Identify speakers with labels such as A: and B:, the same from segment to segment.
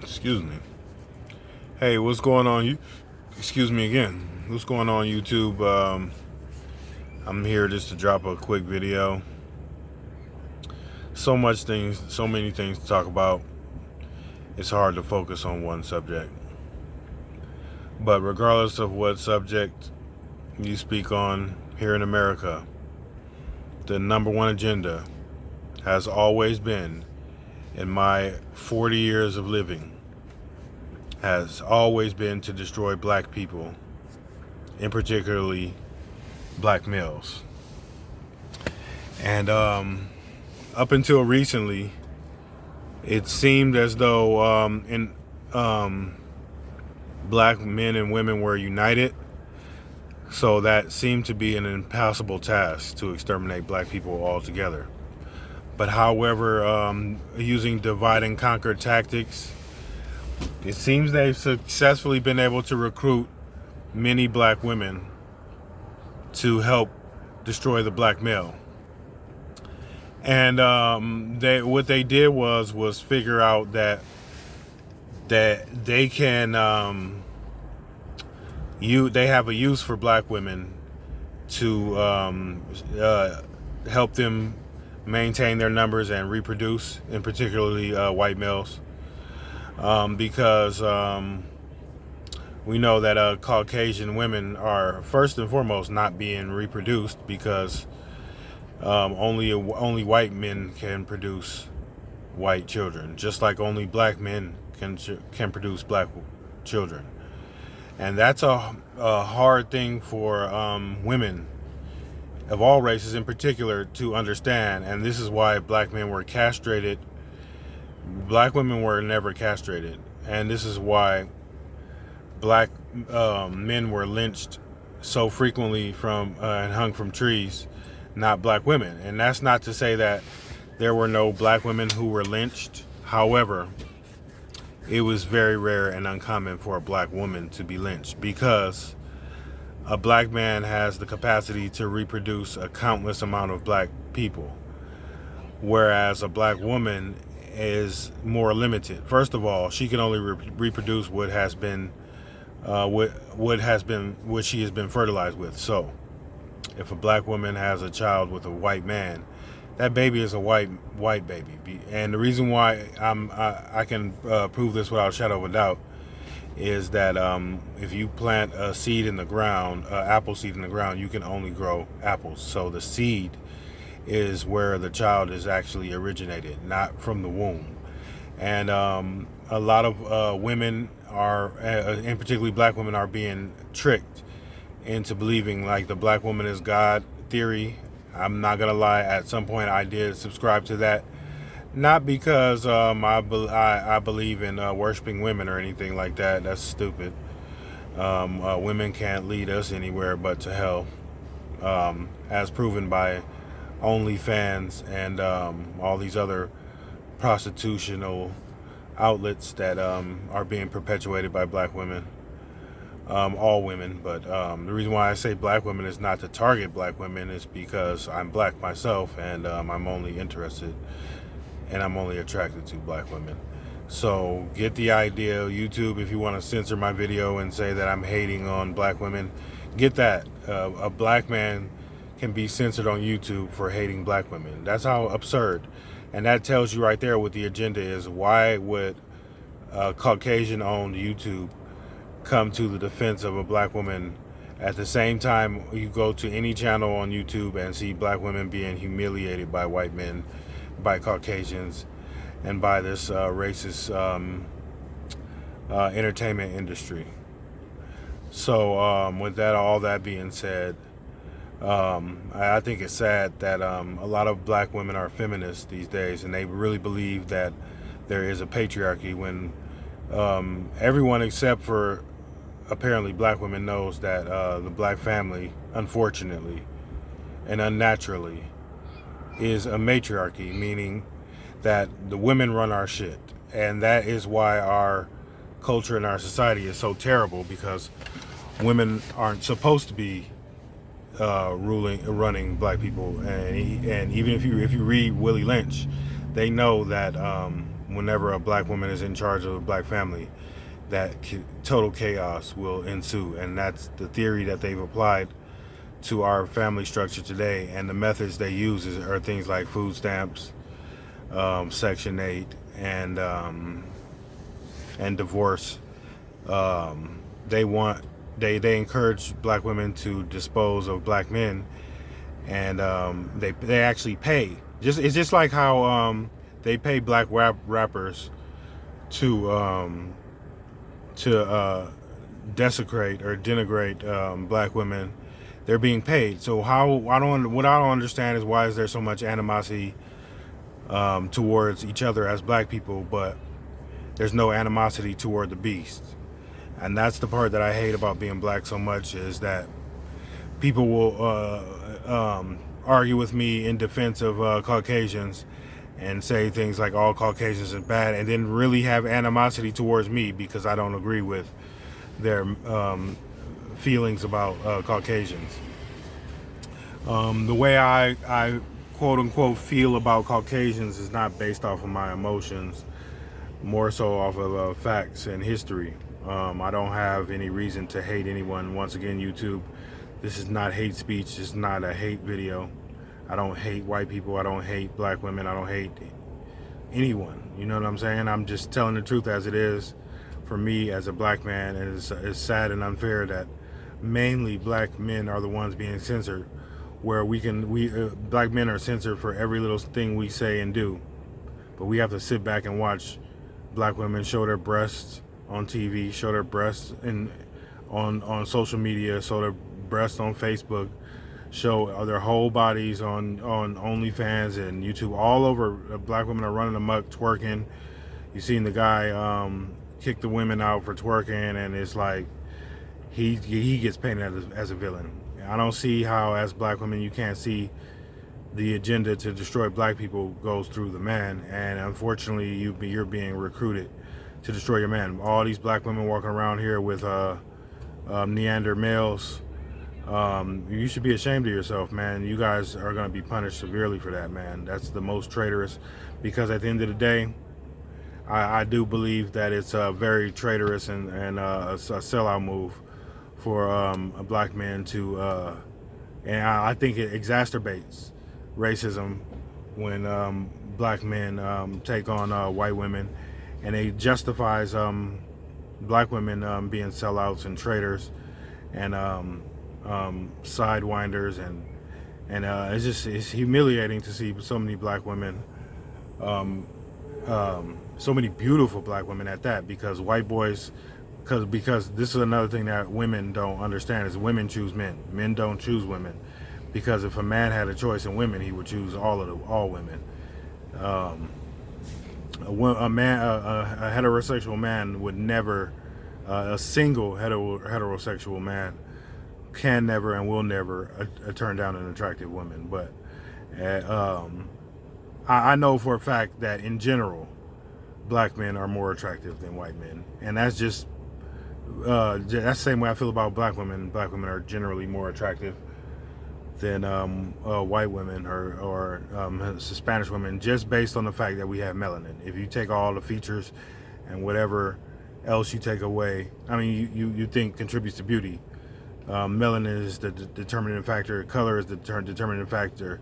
A: Excuse me. Hey, what's going on? Excuse me again. What's going on, YouTube? I'm here just to drop a quick video. So many things to talk about. It's hard to focus on one subject. But regardless of what subject you speak on here in America, the number one agenda has always been, in my 40 years of living, has always been to destroy black people, and particularly black males. And up until recently, it seemed as though black men and women were united. So that seemed to be an impossible task to exterminate black people altogether. But however, using divide and conquer tactics, it seems they've successfully been able to recruit many black women to help destroy the black male. And what they did was figure out that they can they have a use for black women to help them maintain their numbers and reproduce, and particularly white males. Because we know that Caucasian women are first and foremost not being reproduced because only white men can produce white children, just like only black men can produce black children. And that's a hard thing for women of all races in particular to understand. And this is why black men were castrated. Black women were never castrated, and this is why black men were lynched so frequently and hung from trees, not black women. And that's not to say that there were no black women who were lynched. However, it was very rare and uncommon for a black woman to be lynched, because a black man has the capacity to reproduce a countless amount of black people, whereas a black woman is more limited. First of all, she can only reproduce what she has been fertilized with. So, if a black woman has a child with a white man, that baby is a white baby. And the reason why I can prove this without a shadow of a doubt is that if you plant a seed in the ground, apple seed in the ground, you can only grow apples. So the seed is where the child is actually originated, not from the womb. And a lot of women are, and particularly black women, are being tricked into believing like the black woman is God theory. I'm not gonna lie, at some point I did subscribe to that, not because I believe in worshiping women or anything like that. That's stupid. Women can't lead us anywhere but to hell, as proven by OnlyFans and all these other prostitutional outlets that are being perpetuated by black women, all women. But the reason why I say black women is not to target black women is because I'm black myself, and I'm only interested and I'm only attracted to black women. So get the idea. YouTube, if you want to censor my video and say that I'm hating on black women, get that. A black man can be censored on YouTube for hating black women. That's how absurd. And that tells you right there what the agenda is. Why would Caucasian-owned YouTube come to the defense of a black woman at the same time you go to any channel on YouTube and see black women being humiliated by white men, by Caucasians, and by this racist entertainment industry? So with that, all that being said, I think it's sad that a lot of black women are feminists these days, and they really believe that there is a patriarchy when everyone except for apparently black women knows that the black family, unfortunately and unnaturally, is a matriarchy, meaning that the women run our shit. And that is why our culture and our society is so terrible, because women aren't supposed to be running black people. And even if you read Willie Lynch, they know that whenever a black woman is in charge of a black family, that total chaos will ensue. And that's the theory that they've applied to our family structure today. And the methods they use are things like food stamps, Section 8, and divorce. They encourage black women to dispose of black men, and they actually pay. It's just like how they pay black rappers to desecrate or denigrate black women. They're being paid. So what I don't understand is, why is there so much animosity towards each other as black people, but there's no animosity toward the beast? And that's the part that I hate about being black so much, is that people will argue with me in defense of Caucasians and say things like all Caucasians are bad, and then really have animosity towards me because I don't agree with their feelings about Caucasians. The way I quote unquote feel about Caucasians is not based off of my emotions, more so off of facts and history. I don't have any reason to hate anyone. Once again, YouTube, this is not hate speech. It's not a hate video. I don't hate white people. I don't hate black women. I don't hate anyone. You know what I'm saying? I'm just telling the truth as it is for me as a black man. And it's sad and unfair that mainly black men are the ones being censored, where black men are censored for every little thing we say and do. But we have to sit back and watch black women show their breasts on TV, show their breasts on social media, show their breasts on Facebook, show their whole bodies on OnlyFans and YouTube. All over, black women are running amok, twerking. You seen the guy kick the women out for twerking, and it's like he gets painted as a villain. I don't see how, as black women, you can't see the agenda to destroy black people goes through the man, and unfortunately you're being recruited to destroy your man. All these black women walking around here with Neander males, you should be ashamed of yourself, man. You guys are going to be punished severely for that, man. That's the most traitorous, because at the end of the day, I do believe that it's very traitorous and a sellout move for a black man to, and I think it exacerbates racism when black men take on white women, and it justifies black women being sellouts and traitors and sidewinders, and it's humiliating to see so many black women, so many beautiful black women at that, because white boys, because this is another thing that women don't understand, is women choose men don't choose women, because if a man had a choice in women, he would choose all women. A heterosexual man would never, a single heterosexual man can never and will never turn down an attractive woman. But I know for a fact that in general, black men are more attractive than white men, and that's just that's the same way I feel about black women. Black women are generally more attractive than white women or Spanish women, just based on the fact that we have melanin. If you take all the features and whatever else you take away, I mean, you think contributes to beauty. Melanin is the determining factor. Color is the determining factor.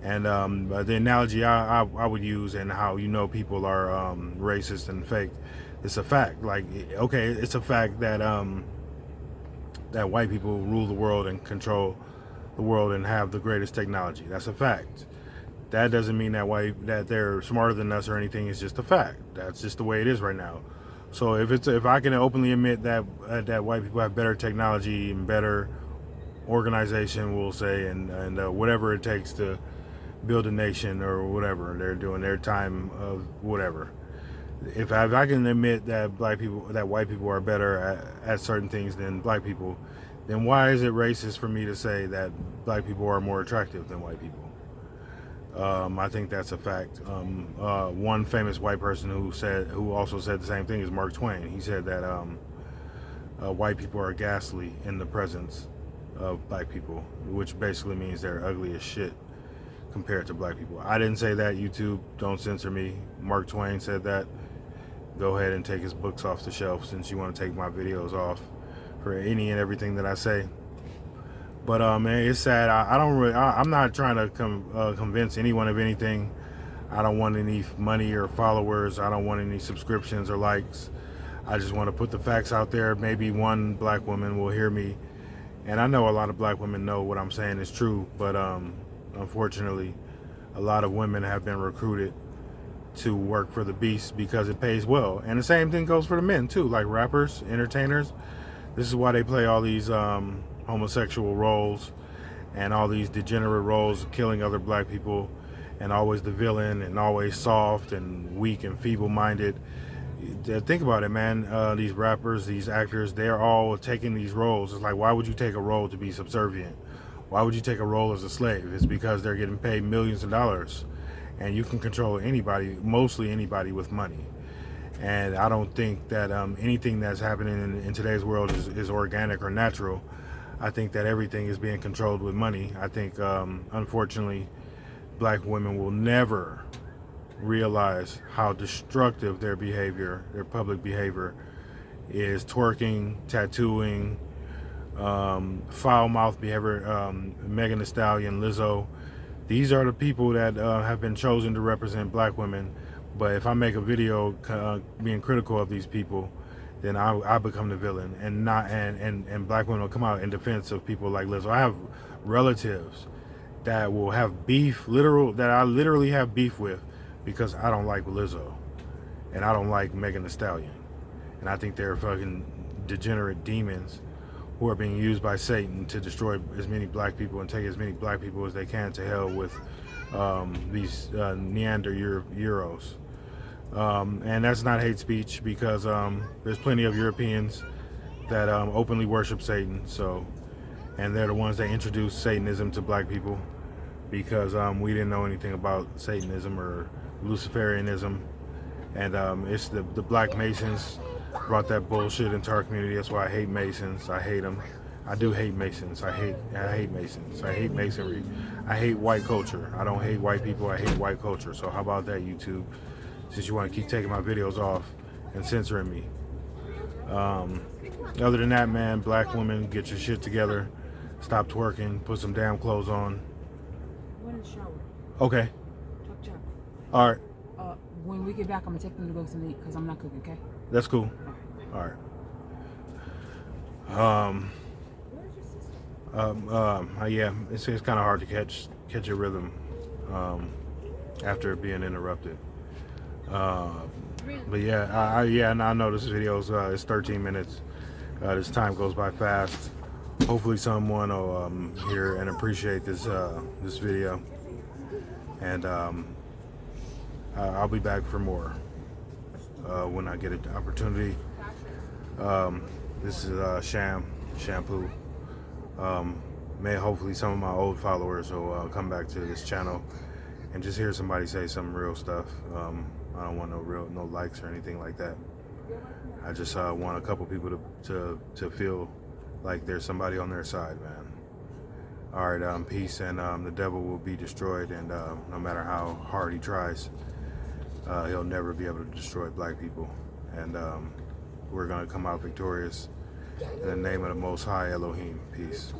A: And the analogy I would use, and how people are racist and fake, it's a fact. Like, okay, it's a fact that that white people rule the world and control the world and have the greatest technology. That's a fact. That doesn't mean that they're smarter than us or anything. It's just a fact. That's just the way it is right now. So if I can openly admit that white people have better technology and better organization, we'll say, and whatever it takes to build a nation or whatever, they're doing their time of whatever. If I can admit that white people are better at certain things than black people, then why is it racist for me to say that black people are more attractive than white people? I think that's a fact. One famous white person who also said the same thing is Mark Twain. He said that white people are ghastly in the presence of black people, which basically means they're ugly as shit. compared to black people. I didn't say that. YouTube, don't censor me. Mark Twain said that. Go ahead and take his books off the shelf since you want to take my videos off for any and everything that I say. But man, it's sad. I'm not trying to convince anyone of anything. I don't want any money or followers. I don't want any subscriptions or likes. I just want to put the facts out there. Maybe one black woman will hear me. And I know a lot of black women know what I'm saying is true, but unfortunately, a lot of women have been recruited to work for the beast because it pays well. And the same thing goes for the men too, like rappers, entertainers. This is why they play all these homosexual roles and all these degenerate roles, killing other black people, and always the villain and always soft and weak and feeble-minded. Think about it, man. These rappers, these actors, they're all taking these roles. It's like, why would you take a role to be subservient? Why would you take a role as a slave? It's because they're getting paid millions of dollars, and you can control anybody, mostly anybody with money. And I don't think that anything that's happening in today's world is organic or natural. I think that everything is being controlled with money. I think, unfortunately, black women will never realize how destructive their behavior, their public behavior is. Twerking, tattooing, foul-mouthed behavior, Megan Thee Stallion, Lizzo. These are the people that have been chosen to represent black women. But if I make a video being critical of these people, then I become the villain, and black women will come out in defense of people like Lizzo. I have relatives that will have beef, that I literally have beef with, because I don't like Lizzo and I don't like Megan Thee Stallion, and I think they're fucking degenerate demons who are being used by Satan to destroy as many black people and take as many black people as they can to hell with these Neander Euros. And that's not hate speech, because there's plenty of Europeans that openly worship Satan. So, and they're the ones that introduced Satanism to black people, because we didn't know anything about Satanism or Luciferianism. And it's the black Masons brought that bullshit into our community. That's why I hate Masons. I hate them. I do hate Masons. I hate Masons. I hate Masonry. I hate white culture. I don't hate white people. I hate white culture. So how about that, YouTube? Since you want to keep taking my videos off and censoring me. Other than that, man, black women, get your shit together. Stop twerking. Put some damn clothes on.
B: Go in the shower.
A: Okay.
B: Chop.
A: All right.
B: When we get back, I'm gonna take them to go to eat because I'm not cooking. Okay.
A: That's cool. All right. Yeah, it's kind of hard to catch a rhythm after being interrupted. But yeah, I know this video is 13 minutes. This time goes by fast. Hopefully someone will hear and appreciate this video, and I'll be back for more when I get an opportunity. This is shampoo. Hopefully some of my old followers will come back to this channel and just hear somebody say some real stuff. I don't want no likes or anything like that. I just want a couple people to feel like there's somebody on their side, man. All right, peace, and the devil will be destroyed, and no matter how hard he tries, he'll never be able to destroy black people. And we're gonna come out victorious in the name of the Most High Elohim. Peace.